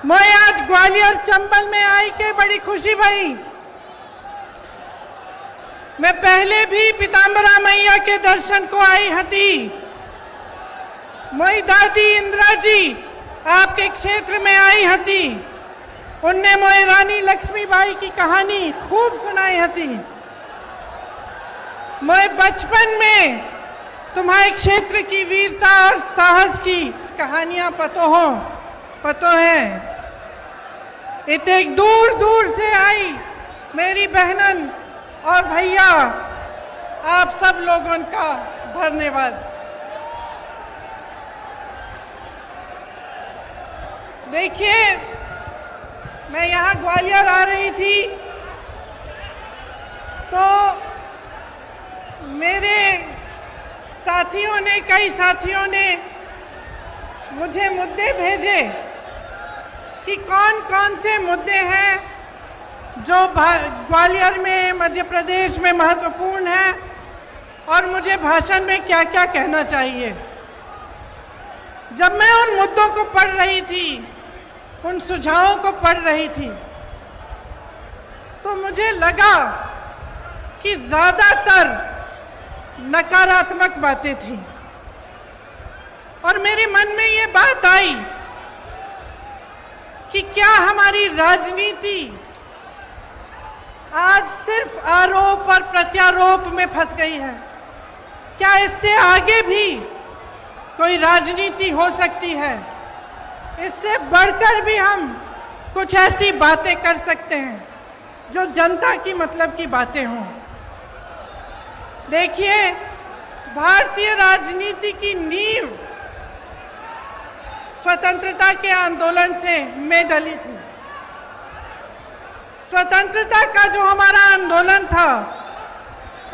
मैं आज ग्वालियर चंबल में आई के बड़ी खुशी भई। मैं पहले भी पीताम्बरा मैया के दर्शन को आई हती। मोई दादी इंदिरा जी आपके क्षेत्र में आई हती। उनने मोई रानी लक्ष्मीबाई की कहानी खूब सुनाई हती। मैं बचपन में तुम्हारे क्षेत्र की वीरता और साहस की कहानियां पतो है। इतने दूर दूर से आई मेरी बहनन और भैया, आप सब लोगों का धन्यवाद। देखिए, मैं यहाँ ग्वालियर आ रही थी तो मेरे कई साथियों ने मुझे मुद्दे भेजे कि कौन कौन से मुद्दे हैं जो ग्वालियर में, मध्य प्रदेश में महत्वपूर्ण है और मुझे भाषण में क्या क्या कहना चाहिए। जब मैं उन मुद्दों को पढ़ रही थी, उन सुझावों को पढ़ रही थी, तो मुझे लगा कि ज़्यादातर नकारात्मक बातें थी और मेरे मन में ये बात आई कि क्या हमारी राजनीति आज सिर्फ आरोप और प्रत्यारोप में फंस गई है? क्या इससे आगे भी कोई राजनीति हो सकती है? इससे बढ़कर भी हम कुछ ऐसी बातें कर सकते हैं जो जनता की मतलब की बातें हों। देखिए, भारतीय राजनीति की नींव स्वतंत्रता के आंदोलन से में डली थी। स्वतंत्रता का जो हमारा आंदोलन था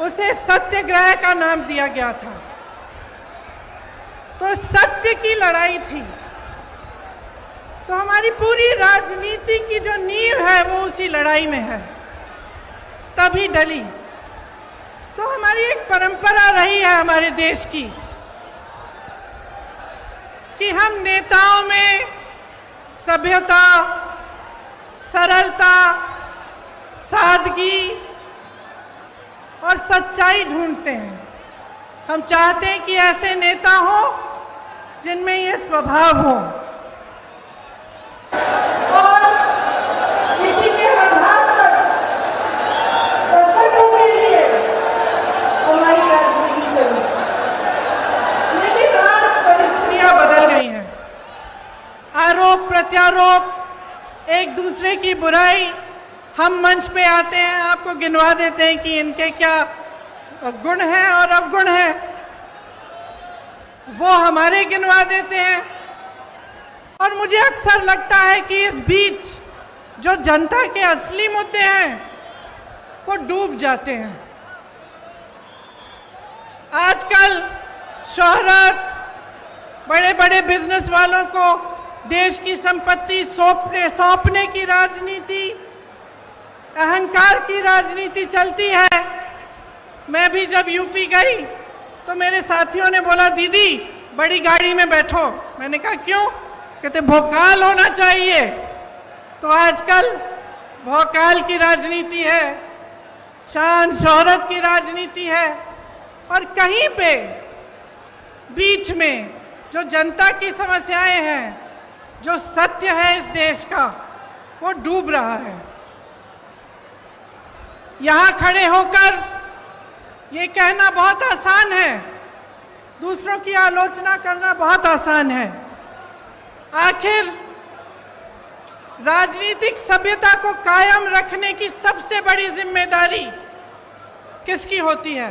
उसे सत्याग्रह का नाम दिया गया था। तो सत्य की लड़ाई थी। तो हमारी पूरी राजनीति की जो नींव है वो उसी लड़ाई में है, तभी डली। तो हमारी एक परंपरा रही है हमारे देश की कि हम नेताओं में सभ्यता, सरलता, सादगी और सच्चाई ढूंढते हैं। हम चाहते हैं कि ऐसे नेता हो जिनमें ये स्वभाव हो और किसी के आधार पर दर्शकों के लिए हमारी राजनीति चली। लेकिन आज परिस्थितियां बदल गई हैं। आरोप प्रत्यारोप, एक दूसरे की बुराई, हम मंच पे आते हैं, आपको गिनवा देते हैं कि इनके क्या गुण हैं और अवगुण हैं, वो हमारे गिनवा देते हैं। और मुझे अक्सर लगता है कि इस बीच जो जनता के असली मुद्दे हैं वो डूब जाते हैं। आजकल शोहरत, बड़े बड़े बिजनेस वालों को देश की संपत्ति सौंपने की राजनीति, अहंकार की राजनीति चलती है। मैं भी जब यूपी गई तो मेरे साथियों ने बोला, दीदी बड़ी गाड़ी में बैठो। मैंने कहा क्यों? कहते भोकाल होना चाहिए। तो आजकल भोकाल की राजनीति है, शान शोहरत की राजनीति है और कहीं पे बीच में जो जनता की समस्याएं हैं, जो सत्य है इस देश का, वो डूब रहा है। यहाँ खड़े होकर ये कहना बहुत आसान है, दूसरों की आलोचना करना बहुत आसान है। आखिर राजनीतिक सभ्यता को कायम रखने की सबसे बड़ी जिम्मेदारी किसकी होती है?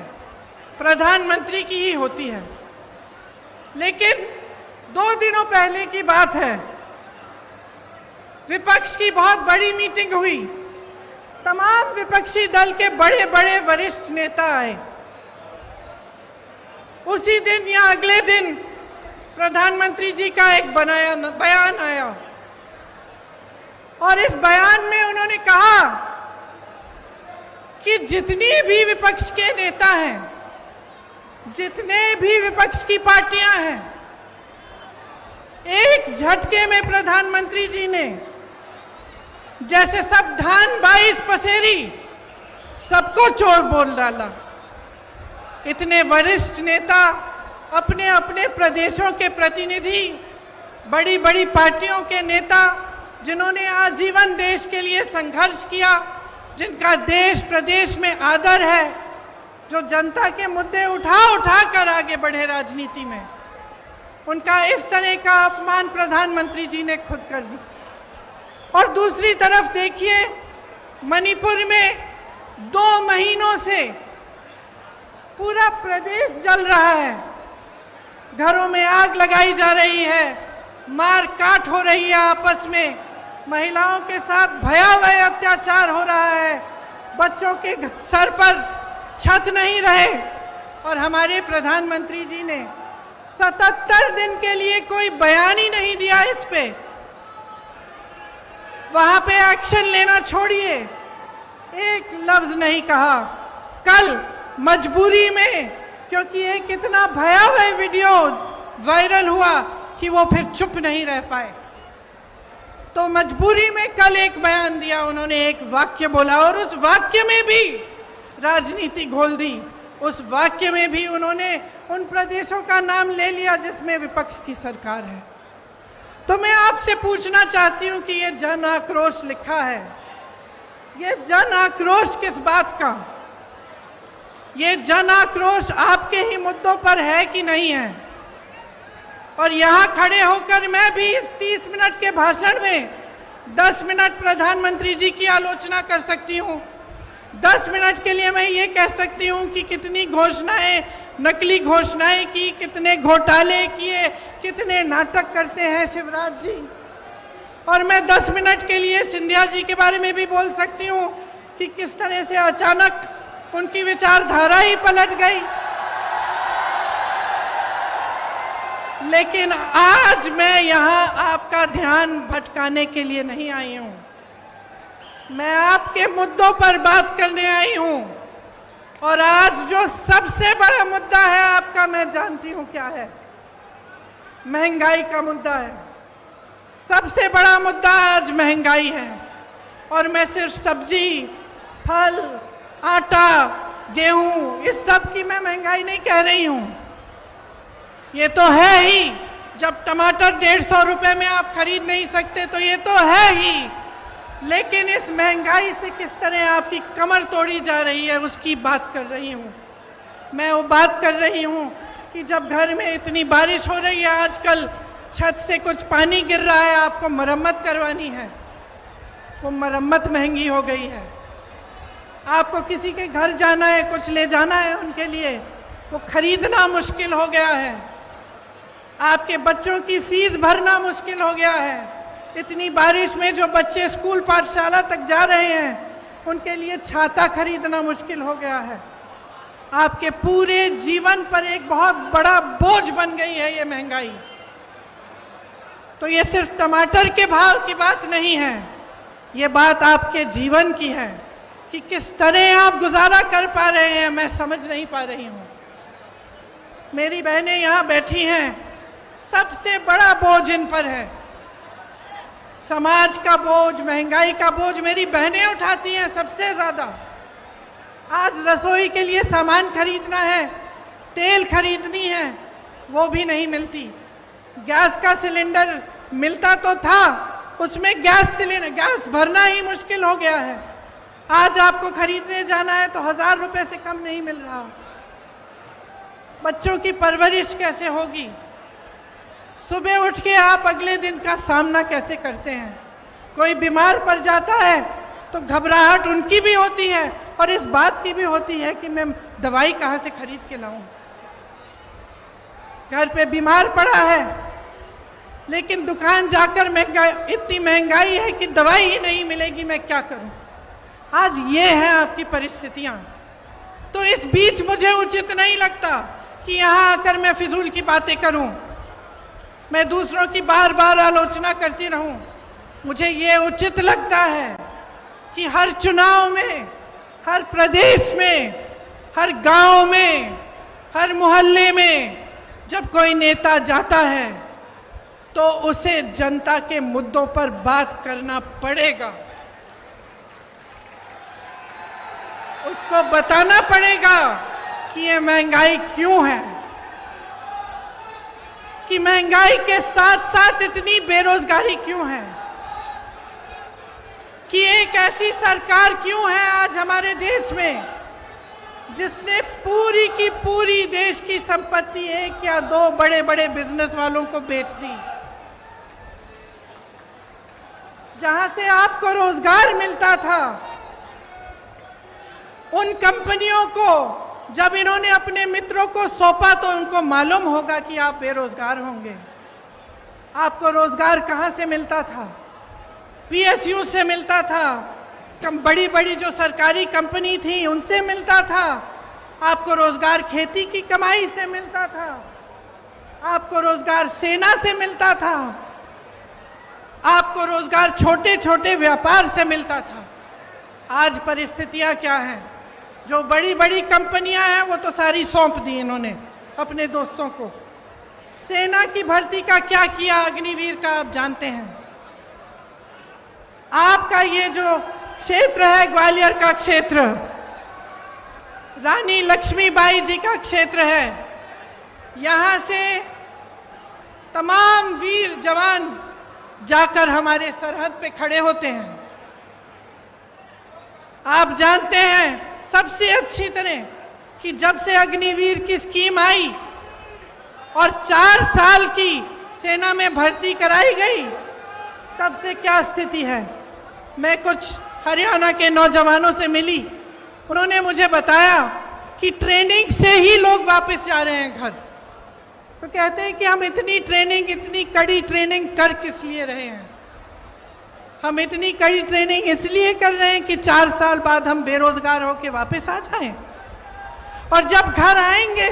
प्रधानमंत्री की ही होती है। लेकिन 2 दिनों पहले की बात है, विपक्ष की बहुत बड़ी मीटिंग हुई। तमाम विपक्षी दल के बड़े बड़े वरिष्ठ नेता आए। उसी दिन या अगले दिन प्रधानमंत्री जी का एक बयान आया और इस बयान में उन्होंने कहा कि जितनी भी विपक्ष के नेता हैं, जितने भी विपक्ष की पार्टियां हैं, एक झटके में प्रधानमंत्री जी ने जैसे सब धान 22 पसेरी सबको चोर बोल डाला। इतने वरिष्ठ नेता, अपने अपने प्रदेशों के प्रतिनिधि, बड़ी बड़ी पार्टियों के नेता, जिन्होंने आजीवन देश के लिए संघर्ष किया, जिनका देश प्रदेश में आदर है, जो जनता के मुद्दे उठा उठा कर आगे बढ़े राजनीति में, उनका इस तरह का अपमान प्रधानमंत्री जी ने खुद कर दिया। और दूसरी तरफ देखिए, मणिपुर में 2 महीनों से पूरा प्रदेश जल रहा है, घरों में आग लगाई जा रही है, मार काट हो रही है आपस में, महिलाओं के साथ भयावह अत्याचार हो रहा है, बच्चों के सर पर छत नहीं रहे, और हमारे प्रधानमंत्री जी ने 77 दिन के लिए कोई बयान ही नहीं दिया इस पे। वहां पे एक्शन लेना छोड़िए, एक लफ्ज नहीं कहा। कल मजबूरी में, क्योंकि एक इतना भयावह वीडियो वायरल हुआ कि वो फिर चुप नहीं रह पाए, तो मजबूरी में कल एक बयान दिया उन्होंने, एक वाक्य बोला, और उस वाक्य में भी राजनीति घोल दी। उस वाक्य में भी उन्होंने उन प्रदेशों का नाम ले लिया जिसमें विपक्ष की सरकार है। तो मैं आपसे पूछना चाहती हूं कि ये जन आक्रोश लिखा है, ये जन आक्रोश किस बात का? ये जन आक्रोश आपके ही मुद्दों पर है कि नहीं है? और यहां खड़े होकर मैं भी इस 30 मिनट के भाषण में 10 मिनट प्रधानमंत्री जी की आलोचना कर सकती हूं। 10 मिनट के लिए मैं ये कह सकती हूं कि कितनी घोषणाएं, नकली घोषणाएं की, कितने घोटाले किए, कितने नाटक करते हैं शिवराज जी। और मैं 10 मिनट के लिए सिंधिया जी के बारे में भी बोल सकती हूं कि किस तरह से अचानक उनकी विचारधारा ही पलट गई। लेकिन आज मैं यहां आपका ध्यान भटकाने के लिए नहीं आई हूं, मैं आपके मुद्दों पर बात करने आई हूं। और आज जो सबसे बड़ा मुद्दा है आपका, मैं जानती हूं क्या है, महंगाई का मुद्दा है। सबसे बड़ा मुद्दा आज महंगाई है। और मैं सिर्फ सब्जी, फल, आटा, गेहूं, इस सब की मैं महंगाई नहीं कह रही हूं। ये तो है ही, जब टमाटर 150 रुपए में आप खरीद नहीं सकते तो ये तो है ही। लेकिन इस महंगाई से किस तरह आपकी कमर तोड़ी जा रही है उसकी बात कर रही हूँ। मैं वो बात कर रही हूँ कि जब घर में इतनी बारिश हो रही है, आजकल छत से कुछ पानी गिर रहा है, आपको मरम्मत करवानी है, वो मरम्मत महंगी हो गई है। आपको किसी के घर जाना है, कुछ ले जाना है उनके लिए, वो खरीदना मुश्किल हो गया है। आपके बच्चों की फीस भरना मुश्किल हो गया है। इतनी बारिश में जो बच्चे स्कूल पाठशाला तक जा रहे हैं, उनके लिए छाता खरीदना मुश्किल हो गया है। आपके पूरे जीवन पर एक बहुत बड़ा बोझ बन गई है ये महंगाई। तो ये सिर्फ टमाटर के भाव की बात नहीं है, ये बात आपके जीवन की है कि किस तरह आप गुजारा कर पा रहे हैं, मैं समझ नहीं पा रही हूँ। मेरी बहनें यहाँ बैठी हैं, सबसे बड़ा बोझ इन पर है, समाज का बोझ, महंगाई का बोझ मेरी बहनें उठाती हैं सबसे ज्यादा। आज रसोई के लिए सामान खरीदना है, तेल खरीदनी है, वो भी नहीं मिलती। गैस का सिलेंडर मिलता तो था, उसमें गैस भरना ही मुश्किल हो गया है। आज आपको खरीदने जाना है तो 1000 रुपए से कम नहीं मिल रहा। बच्चों की परवरिश कैसे होगी? सुबह उठ के आप अगले दिन का सामना कैसे करते हैं? कोई बीमार पड़ जाता है तो घबराहट उनकी भी होती है और इस बात की भी होती है कि मैं दवाई कहाँ से खरीद के लाऊं। घर पे बीमार पड़ा है लेकिन दुकान जाकर इतनी महंगाई है कि दवाई ही नहीं मिलेगी, मैं क्या करूं? आज ये है आपकी परिस्थितियां। तो इस बीच मुझे उचित नहीं लगता कि यहाँ आकर मैं फिजूल की बातें करूं, मैं दूसरों की बार बार आलोचना करती रहूं। मुझे ये उचित लगता है कि हर चुनाव में, हर प्रदेश में, हर गांव में, हर मोहल्ले में जब कोई नेता जाता है तो उसे जनता के मुद्दों पर बात करना पड़ेगा। उसको बताना पड़ेगा कि ये महंगाई क्यों है, कि महंगाई के साथ साथ इतनी बेरोजगारी क्यों है, कि एक ऐसी सरकार क्यों है आज हमारे देश में जिसने पूरी की पूरी देश की संपत्ति एक या दो बड़े बड़े बिजनेस वालों को बेच दी। जहां से आपको रोजगार मिलता था, उन कंपनियों को जब इन्होंने अपने मित्रों को सौंपा तो उनको मालूम होगा कि आप बेरोजगार होंगे। आपको रोजगार कहां से मिलता था? पीएसयू से मिलता था, बड़ी बड़ी जो सरकारी कंपनी थी उनसे मिलता था। आपको रोजगार खेती की कमाई से मिलता था, आपको रोजगार सेना से मिलता था, आपको रोजगार छोटे छोटे व्यापार से मिलता था। आज परिस्थितियां क्या हैं? जो बड़ी बड़ी कंपनियां हैं वो तो सारी सौंप दी इन्होंने अपने दोस्तों को। सेना की भर्ती का क्या किया अग्निवीर का आप जानते हैं। आपका ये जो क्षेत्र है, ग्वालियर का क्षेत्र, रानी लक्ष्मीबाई जी का क्षेत्र है, यहां से तमाम वीर जवान जाकर हमारे सरहद पे खड़े होते हैं। आप जानते हैं सबसे अच्छी तरह कि जब से अग्निवीर की स्कीम आई और 4 साल की सेना में भर्ती कराई गई, तब से क्या स्थिति है। मैं कुछ हरियाणा के नौजवानों से मिली, उन्होंने मुझे बताया कि ट्रेनिंग से ही लोग वापस जा रहे हैं घर। तो कहते हैं कि हम इतनी ट्रेनिंग, इतनी कड़ी ट्रेनिंग कर किस लिए रहे हैं। हम इतनी कड़ी ट्रेनिंग इसलिए कर रहे हैं कि 4 साल बाद हम बेरोजगार होकर वापस आ जाएं, और जब घर आएंगे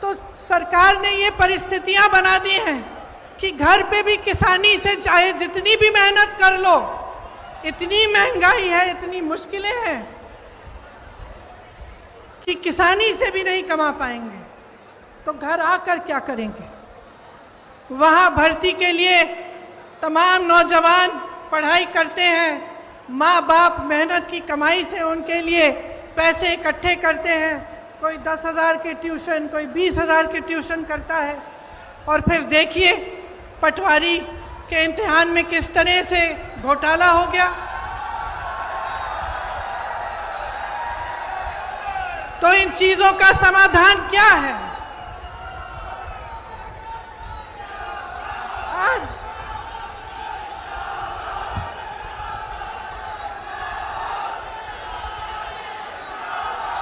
तो सरकार ने ये परिस्थितियां बना दी हैं कि घर पे भी किसानी से चाहे जितनी भी मेहनत कर लो, इतनी महंगाई है, इतनी मुश्किलें हैं कि किसानी से भी नहीं कमा पाएंगे। तो घर आकर क्या करेंगे? वहां भर्ती के लिए तमाम नौजवान पढ़ाई करते हैं, माँ बाप मेहनत की कमाई से उनके लिए पैसे इकट्ठे करते हैं। कोई 10,000 के ट्यूशन, कोई 20,000 के ट्यूशन करता है, और फिर देखिए पटवारी के इम्तिहान में किस तरह से घोटाला हो गया। तो इन चीजों का समाधान क्या है? आज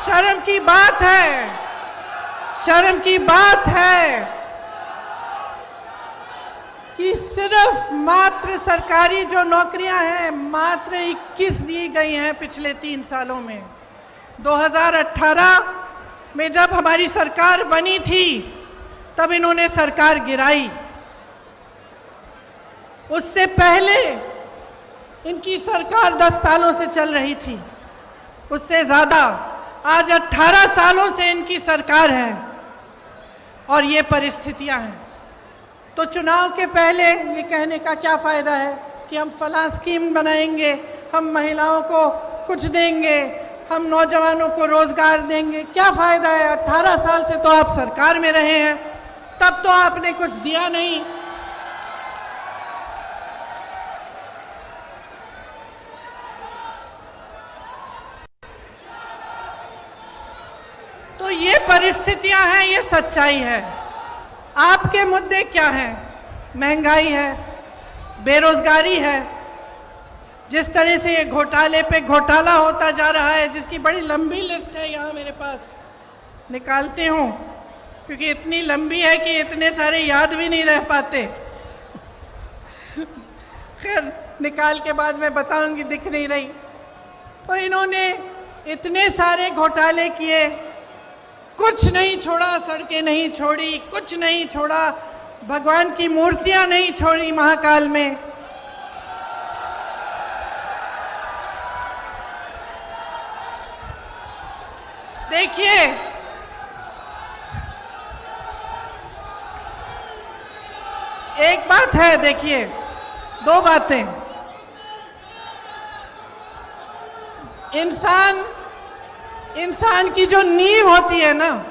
शर्म की बात है, शर्म की बात है कि सिर्फ मात्र सरकारी जो नौकरियां हैं मात्र 21 दी गई हैं पिछले 3 सालों में। 2018 में जब हमारी सरकार बनी थी तब इन्होंने सरकार गिराई। उससे पहले इनकी सरकार 10 सालों से चल रही थी, उससे ज्यादा। आज 18 सालों से इनकी सरकार है और ये परिस्थितियां हैं। तो चुनाव के पहले ये कहने का क्या फायदा है कि हम फलां स्कीम बनाएंगे, हम महिलाओं को कुछ देंगे, हम नौजवानों को रोजगार देंगे। क्या फायदा है? 18 साल से तो आप सरकार में रहे हैं, तब तो आपने कुछ दिया नहीं। तो ये परिस्थितियां हैं, ये सच्चाई है। आपके मुद्दे क्या हैं? महंगाई है, बेरोजगारी है। जिस तरह से ये घोटाले पे घोटाला होता जा रहा है, जिसकी बड़ी लंबी लिस्ट है, यहाँ मेरे पास निकालती हूँ क्योंकि इतनी लंबी है कि इतने सारे याद भी नहीं रह पाते। खैर निकाल के बाद मैं बताऊंगी, दिख नहीं रही। तो इन्होंने इतने सारे घोटाले किए, कुछ नहीं छोड़ा, सड़कें नहीं छोड़ी, कुछ नहीं छोड़ा, भगवान की मूर्तियां नहीं छोड़ी महाकाल में। देखिए बात है, देखिए, दो बातें। इंसान की जो नींव होती है ना,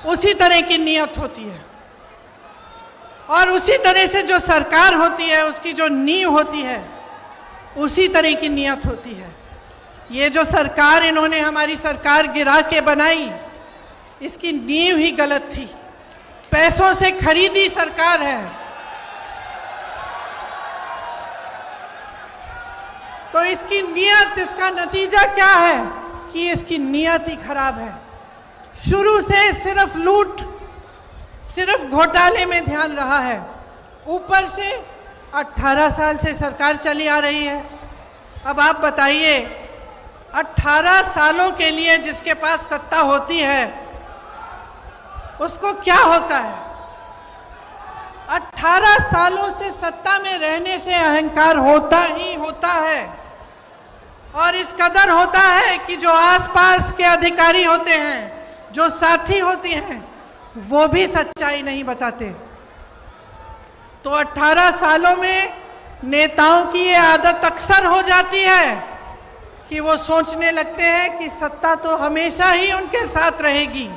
उसी तरह की नियत होती है, और उसी तरह से जो सरकार होती है उसकी जो नींव होती है उसी तरह की नियत होती है। ये जो सरकार इन्होंने हमारी सरकार गिरा के बनाई, इसकी नींव ही गलत थी, पैसों से खरीदी सरकार है। तो इसकी नियत, इसका नतीजा क्या है कि इसकी नियत ही खराब है। शुरू से सिर्फ लूट, सिर्फ घोटाले में ध्यान रहा है। ऊपर से 18 साल से सरकार चली आ रही है। अब आप बताइए, 18 सालों के लिए जिसके पास सत्ता होती है उसको क्या होता है? 18 सालों से सत्ता में रहने से अहंकार होता ही होता है, और इस कदर होता है कि जो आसपास के अधिकारी होते हैं, जो साथी होते हैं, वो भी सच्चाई नहीं बताते। तो 18 सालों में नेताओं की ये आदत अक्सर हो जाती है कि वो सोचने लगते हैं कि सत्ता तो हमेशा ही उनके साथ रहेगी,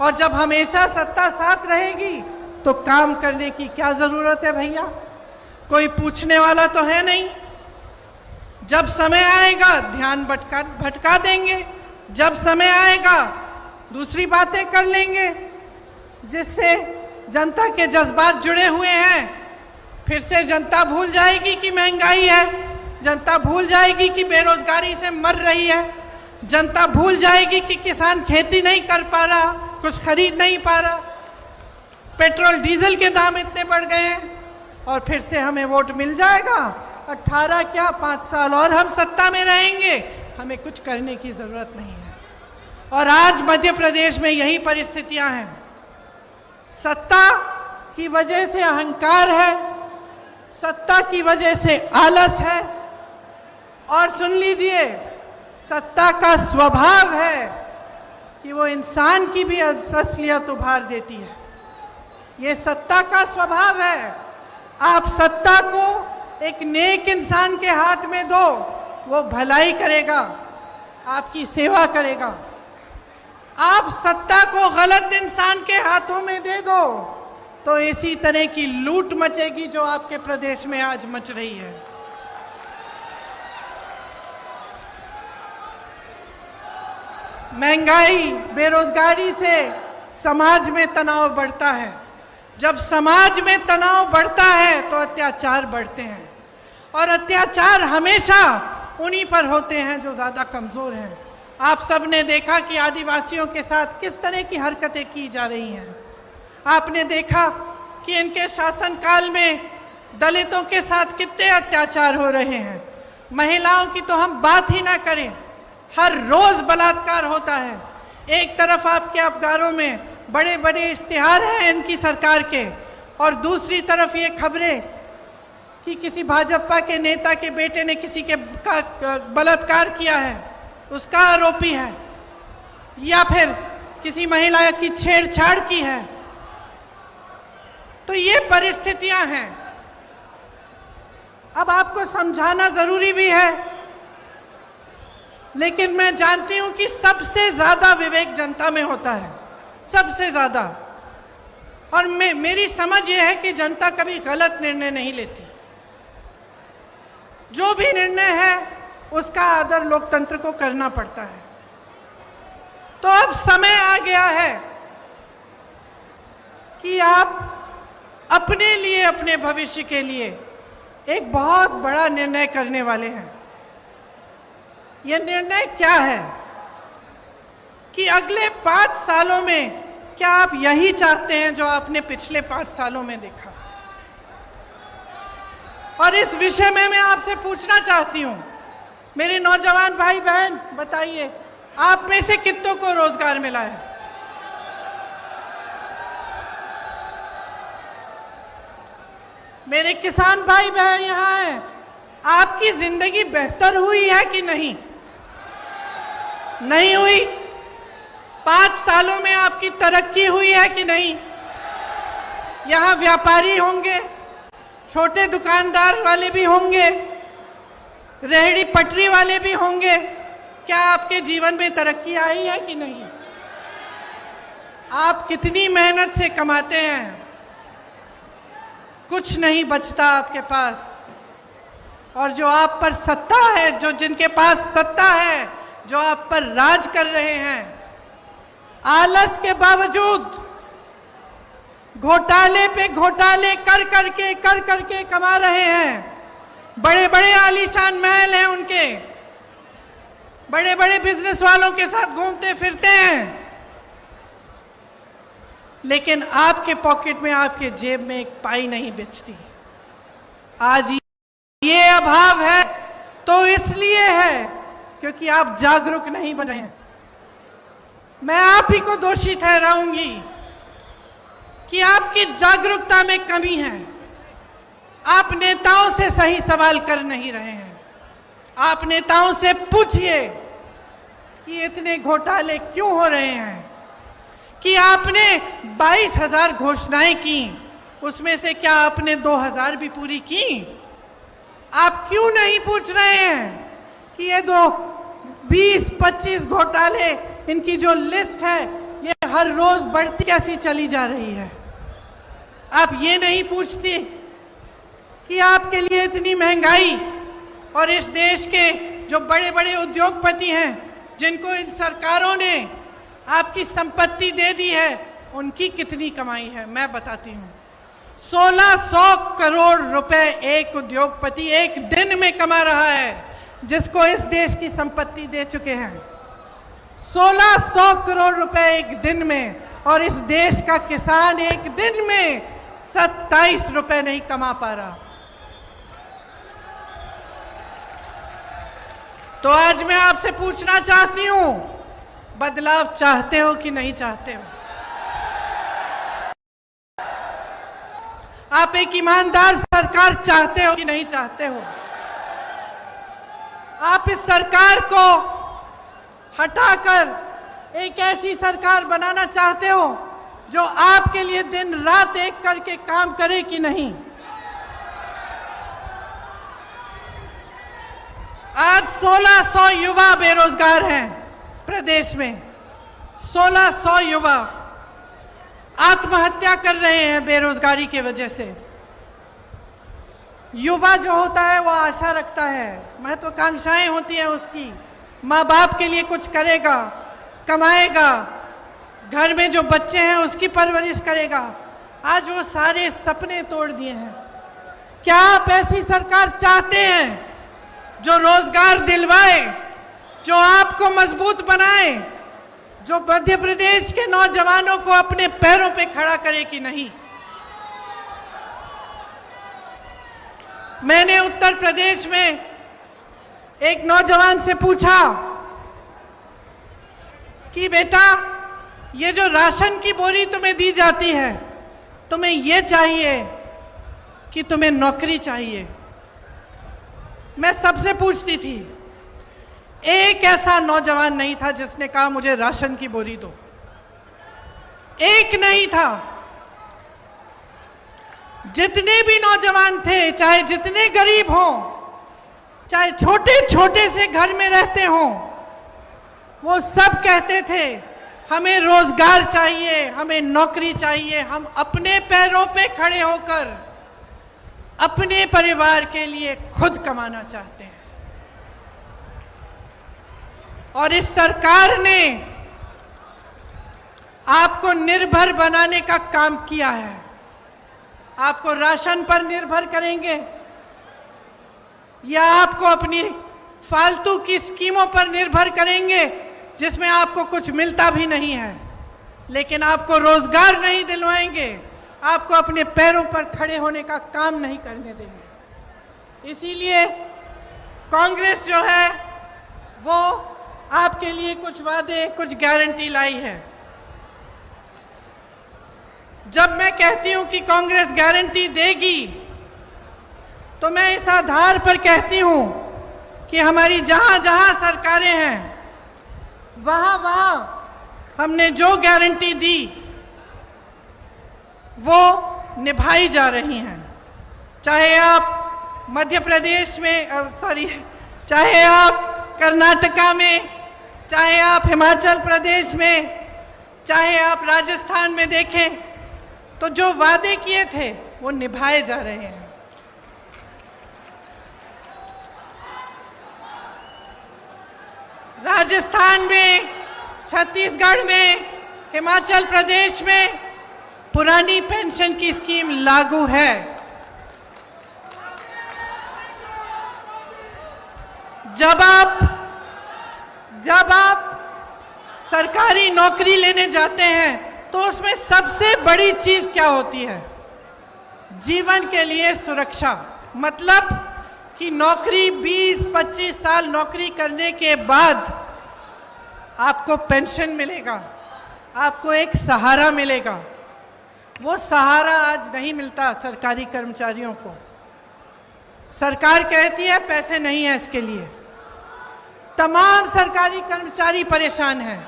और जब हमेशा सत्ता साथ रहेगी तो काम करने की क्या जरूरत है भैया? कोई पूछने वाला तो है नहीं। जब समय आएगा ध्यान भटका देंगे, जब समय आएगा दूसरी बातें कर लेंगे, जिससे जनता के जज्बात जुड़े हुए हैं। फिर से जनता भूल जाएगी कि महंगाई है, जनता भूल जाएगी कि बेरोजगारी से मर रही है, जनता भूल जाएगी कि किसान खेती नहीं कर पा रहा, कुछ खरीद नहीं पा रहा, पेट्रोल डीजल के दाम इतने बढ़ गए हैं, और फिर से हमें वोट मिल जाएगा। 18 क्या 5 साल और हम सत्ता में रहेंगे, हमें कुछ करने की जरूरत नहीं है। और आज मध्य प्रदेश में यही परिस्थितियां हैं। सत्ता की वजह से अहंकार है, सत्ता की वजह से आलस है, और सुन लीजिए, सत्ता का स्वभाव है कि वो इंसान की भी असलियत उभार देती है। ये सत्ता का स्वभाव है। आप सत्ता को एक नेक इंसान के हाथ में दो, वो भलाई करेगा, आपकी सेवा करेगा। आप सत्ता को गलत इंसान के हाथों में दे दो तो इसी तरह की लूट मचेगी जो आपके प्रदेश में आज मच रही है। महंगाई, बेरोजगारी से समाज में तनाव बढ़ता है। जब समाज में तनाव बढ़ता है तो अत्याचार बढ़ते हैं, और अत्याचार हमेशा उन्हीं पर होते हैं जो ज़्यादा कमज़ोर हैं। आप सब ने देखा कि आदिवासियों के साथ किस तरह की हरकतें की जा रही हैं। आपने देखा कि इनके शासनकाल में दलितों के साथ कितने अत्याचार हो रहे हैं। महिलाओं की तो हम बात ही ना करें, हर रोज़ बलात्कार होता है। एक तरफ आपके अखबारों में बड़े बड़े इश्तिहार हैं इनकी सरकार के, और दूसरी तरफ ये खबरें कि किसी भाजपा के नेता के बेटे ने किसी के बलात्कार किया है, उसका आरोपी है, या फिर किसी महिला की छेड़छाड़ की है। तो ये परिस्थितियां हैं। अब आपको समझाना जरूरी भी है, लेकिन मैं जानती हूं कि सबसे ज्यादा विवेक जनता में होता है, सबसे ज्यादा। और मेरी समझ यह है कि जनता कभी गलत निर्णय नहीं लेती। जो भी निर्णय है उसका आदर लोकतंत्र को करना पड़ता है। तो अब समय आ गया है कि आप अपने लिए, अपने भविष्य के लिए एक बहुत बड़ा निर्णय करने वाले हैं। यह निर्णय क्या है कि अगले 5 सालों में क्या आप यही चाहते हैं जो आपने पिछले 5 सालों में देखा? और इस विषय में मैं आपसे पूछना चाहती हूं, मेरे नौजवान भाई बहन, बताइए आप में से कितनों को रोजगार मिला है? मेरे किसान भाई बहन यहाँ हैं, आपकी जिंदगी बेहतर हुई है कि नहीं? नहीं हुई? 5 सालों में आपकी तरक्की हुई है कि नहीं? यहाँ व्यापारी होंगे, छोटे दुकानदार वाले भी होंगे, रेहड़ी पटरी वाले भी होंगे। क्या आपके जीवन में तरक्की आई है कि नहीं? आप कितनी मेहनत से कमाते हैं, कुछ नहीं बचता आपके पास। और जो आप पर सत्ता है, जो जिनके पास सत्ता है, जो आप पर राज कर रहे हैं, आलस के बावजूद घोटाले पे घोटाले कर करके कमा रहे हैं। बड़े बड़े आलीशान महल हैं उनके, बड़े बड़े बिजनेस वालों के साथ घूमते फिरते हैं, लेकिन आपके पॉकेट में, आपके जेब में एक पाई नहीं बचती। आज ये अभाव है तो इसलिए है क्योंकि आप जागरूक नहीं बने हैं। मैं आप ही को दोषी ठहराऊंगी कि आपकी जागरूकता में कमी है। आप नेताओं से सही सवाल कर नहीं रहे हैं। आप नेताओं से पूछिए कि इतने घोटाले क्यों हो रहे हैं, कि आपने 22,000 घोषणाएं की, उसमें से क्या आपने 2,000 भी पूरी की? आप क्यों नहीं पूछ रहे हैं कि ये 20-25 घोटाले, इनकी जो लिस्ट है ये हर रोज बढ़ती कैसी चली जा रही है? आप ये नहीं पूछते कि आपके लिए इतनी महंगाई और इस देश के जो बड़े बड़े उद्योगपति हैं, जिनको इन सरकारों ने आपकी संपत्ति दे दी है, उनकी कितनी कमाई है? मैं बताती हूँ। 1600 करोड़ रुपए एक उद्योगपति एक दिन में कमा रहा है, जिसको इस देश की संपत्ति दे चुके हैं। 1600 करोड़ रुपए एक दिन में, और इस देश का किसान एक दिन में 27 रुपए नहीं कमा पा रहा। तो आज मैं आपसे पूछना चाहती हूं, बदलाव चाहते हो कि नहीं चाहते हो? आप एक ईमानदार सरकार चाहते हो कि नहीं चाहते हो? आप इस सरकार को हटाकर एक ऐसी सरकार बनाना चाहते हो जो आपके लिए दिन रात एक करके काम करे कि नहीं? आज 1600 युवा बेरोजगार हैं प्रदेश में। 1600 युवा आत्महत्या कर रहे हैं बेरोजगारी की वजह से। युवा जो होता है वो आशा रखता है, महत्वाकांक्षाएं होती हैं उसकी, माँ बाप के लिए कुछ करेगा, कमाएगा, घर में जो बच्चे हैं उसकी परवरिश करेगा। आज वो सारे सपने तोड़ दिए हैं। क्या आप ऐसी सरकार चाहते हैं जो रोजगार दिलवाए, जो आपको मजबूत बनाए, जो मध्य प्रदेश के नौजवानों को अपने पैरों पे खड़ा करे कि नहीं? मैंने उत्तर प्रदेश में एक नौजवान से पूछा कि बेटा, ये जो राशन की बोरी तुम्हें दी जाती है, तुम्हें ये चाहिए कि तुम्हें नौकरी चाहिए? मैं सबसे पूछती थी, एक ऐसा नौजवान नहीं था जिसने कहा मुझे राशन की बोरी दो। एक नहीं था। जितने भी नौजवान थे, चाहे जितने गरीब हों, चाहे छोटे छोटे से घर में रहते हों, वो सब कहते थे हमें रोजगार चाहिए, हमें नौकरी चाहिए, हम अपने पैरों पे खड़े होकर अपने परिवार के लिए खुद कमाना चाहते हैं। और इस सरकार ने आपको निर्भर बनाने का काम किया है। आपको राशन पर निर्भर करेंगे या आपको अपनी फालतू की स्कीमों पर निर्भर करेंगे जिसमें आपको कुछ मिलता भी नहीं है, लेकिन आपको रोजगार नहीं दिलवाएंगे, आपको अपने पैरों पर खड़े होने का काम नहीं करने देंगे। इसीलिए कांग्रेस जो है वो आपके लिए कुछ वादे, कुछ गारंटी लाई है। जब मैं कहती हूं कि कांग्रेस गारंटी देगी, तो मैं इस आधार पर कहती हूं कि हमारी जहां जहां सरकारें हैं, वहां वहां हमने जो गारंटी दी वो निभाई जा रही हैं। चाहे आप मध्य प्रदेश में चाहे आप कर्नाटका में, चाहे आप हिमाचल प्रदेश में, चाहे आप राजस्थान में देखें, तो जो वादे किए थे वो निभाए जा रहे हैं। राजस्थान में, छत्तीसगढ़ में, हिमाचल प्रदेश में पुरानी पेंशन की स्कीम लागू है। जब आप सरकारी नौकरी लेने जाते हैं तो उसमें सबसे बड़ी चीज क्या होती है? जीवन के लिए सुरक्षा। मतलब कि नौकरी 20-25 साल नौकरी करने के बाद आपको पेंशन मिलेगा, आपको एक सहारा मिलेगा। वो सहारा आज नहीं मिलता सरकारी कर्मचारियों को। सरकार कहती है पैसे नहीं है इसके लिए। तमाम सरकारी कर्मचारी परेशान हैं।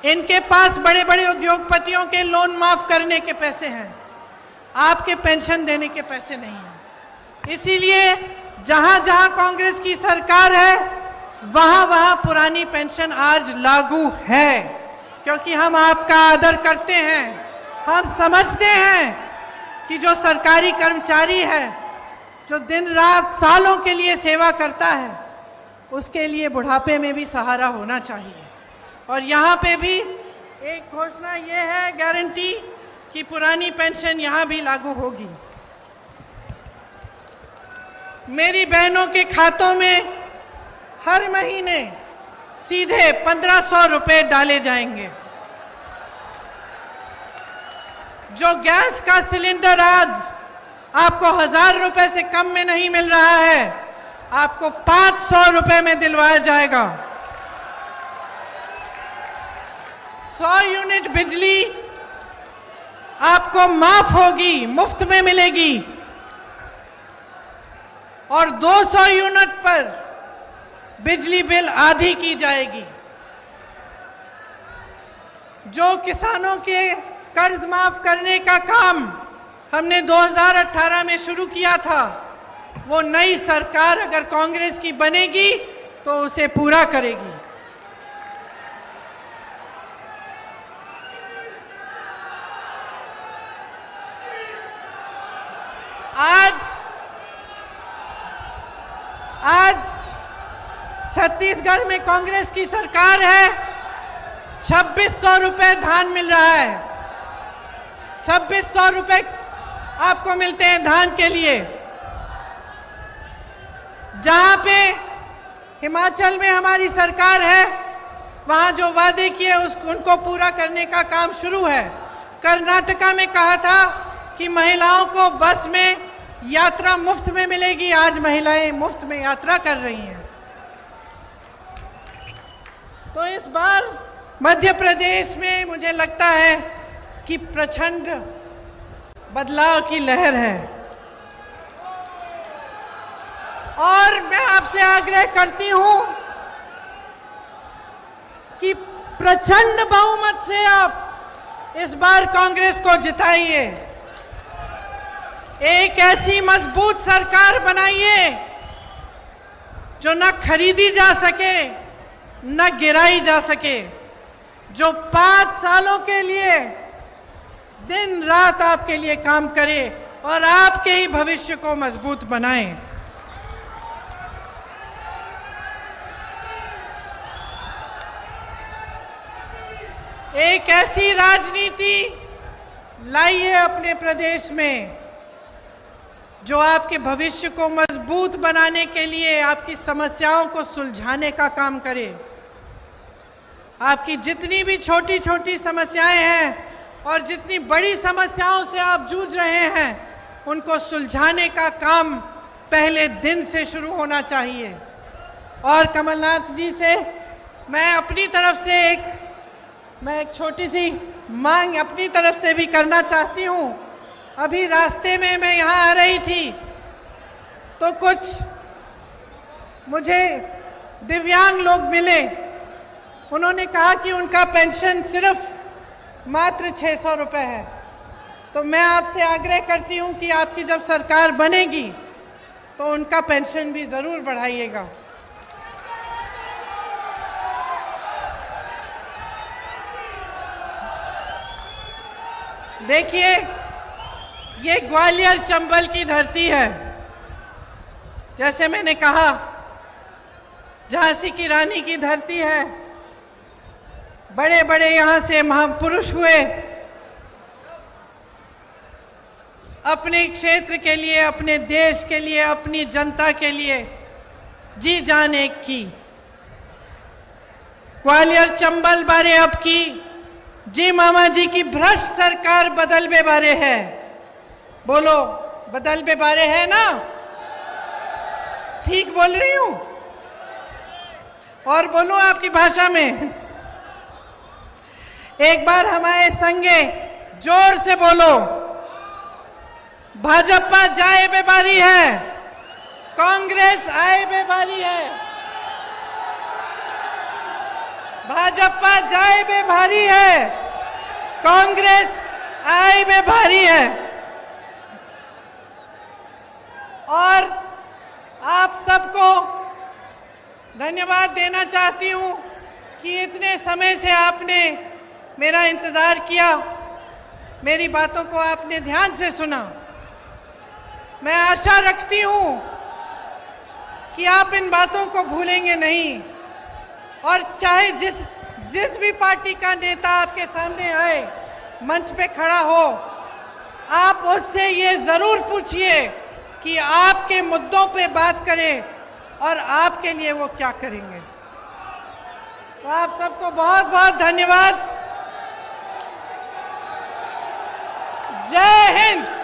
इनके पास बड़े बड़े उद्योगपतियों के लोन माफ करने के पैसे हैं, आपके पेंशन देने के पैसे नहीं हैं। इसीलिए जहां जहां कांग्रेस की सरकार है वहां वहां पुरानी पेंशन आज लागू है, क्योंकि हम आपका आदर करते हैं। हम समझते हैं कि जो सरकारी कर्मचारी है, जो दिन रात सालों के लिए सेवा करता है, उसके लिए बुढ़ापे में भी सहारा होना चाहिए। और यहाँ पे भी एक घोषणा ये है, गारंटी, कि पुरानी पेंशन यहाँ भी लागू होगी। मेरी बहनों के खातों में हर महीने सीधे 1500 रुपए डाले जाएंगे। जो गैस का सिलेंडर आज आपको 1000 रुपए से कम में नहीं मिल रहा है, आपको 500 रुपए में दिलवाया जाएगा। 100 यूनिट बिजली आपको माफ होगी, मुफ्त में मिलेगी। और 200 यूनिट पर बिजली बिल आधी की जाएगी। जो किसानों के कर्ज माफ करने का काम हमने 2018 में शुरू किया था, वो नई सरकार अगर कांग्रेस की बनेगी तो उसे पूरा करेगी। आज छत्तीसगढ़ में कांग्रेस की सरकार है, 2600 रुपए धान मिल रहा है। 2600 रुपए आपको मिलते हैं धान के लिए। जहां पे हिमाचल में हमारी सरकार है, वहां जो वादे किए उनको पूरा करने का काम शुरू है। कर्नाटका में कहा था कि महिलाओं को बस में यात्रा मुफ्त में मिलेगी, आज महिलाएं मुफ्त में यात्रा कर रही हैं। तो इस बार मध्य प्रदेश में मुझे लगता है कि प्रचंड बदलाव की लहर है। और मैं आपसे आग्रह करती हूं कि प्रचंड बहुमत से आप इस बार कांग्रेस को जिताइए। एक ऐसी मजबूत सरकार बनाइए जो न खरीदी जा सके न गिराई जा सके, जो 5 सालों के लिए दिन रात आपके लिए काम करे और आपके ही भविष्य को मजबूत बनाए। एक ऐसी राजनीति लाइए अपने प्रदेश में जो आपके भविष्य को मजबूत बनाने के लिए आपकी समस्याओं को सुलझाने का काम करे। आपकी जितनी भी छोटी छोटी समस्याएं हैं और जितनी बड़ी समस्याओं से आप जूझ रहे हैं, उनको सुलझाने का काम पहले दिन से शुरू होना चाहिए। और कमलनाथ जी से मैं अपनी तरफ से एक छोटी सी मांग अपनी तरफ से भी करना चाहती हूँ। अभी रास्ते में मैं यहाँ आ रही थी तो कुछ मुझे दिव्यांग लोग मिले। उन्होंने कहा कि उनका पेंशन सिर्फ मात्र 600 रुपये है। तो मैं आपसे आग्रह करती हूं कि आपकी जब सरकार बनेगी तो उनका पेंशन भी जरूर बढ़ाइएगा। देखिए, ये ग्वालियर चंबल की धरती है। जैसे मैंने कहा, झांसी की रानी की धरती है। बड़े बड़े यहाँ से महापुरुष हुए, अपने क्षेत्र के लिए, अपने देश के लिए, अपनी जनता के लिए जी जान एक की। ग्वालियर चंबल बारे अब की जी मामा जी की भ्रष्ट सरकार बदलबे बारे है। बोलो, बदलबे बारे है ना? ठीक बोल रही हूं? और बोलूं आपकी भाषा में? एक बार हमारे संगे जोर से बोलो, भाजपा जाए बेबारी है, कांग्रेस आए बेबारी है। भाजपा जाए बेभारी है, कांग्रेस आए बेभारी है। और आप सबको धन्यवाद देना चाहती हूं कि इतने समय से आपने मेरा इंतजार किया, मेरी बातों को आपने ध्यान से सुना। मैं आशा रखती हूं कि आप इन बातों को भूलेंगे नहीं, और चाहे जिस भी पार्टी का नेता आपके सामने आए, मंच पे खड़ा हो, आप उससे ये जरूर पूछिए कि आपके मुद्दों पे बात करें और आपके लिए वो क्या करेंगे। तो आप सबको बहुत बहुत धन्यवाद। जय हिंद।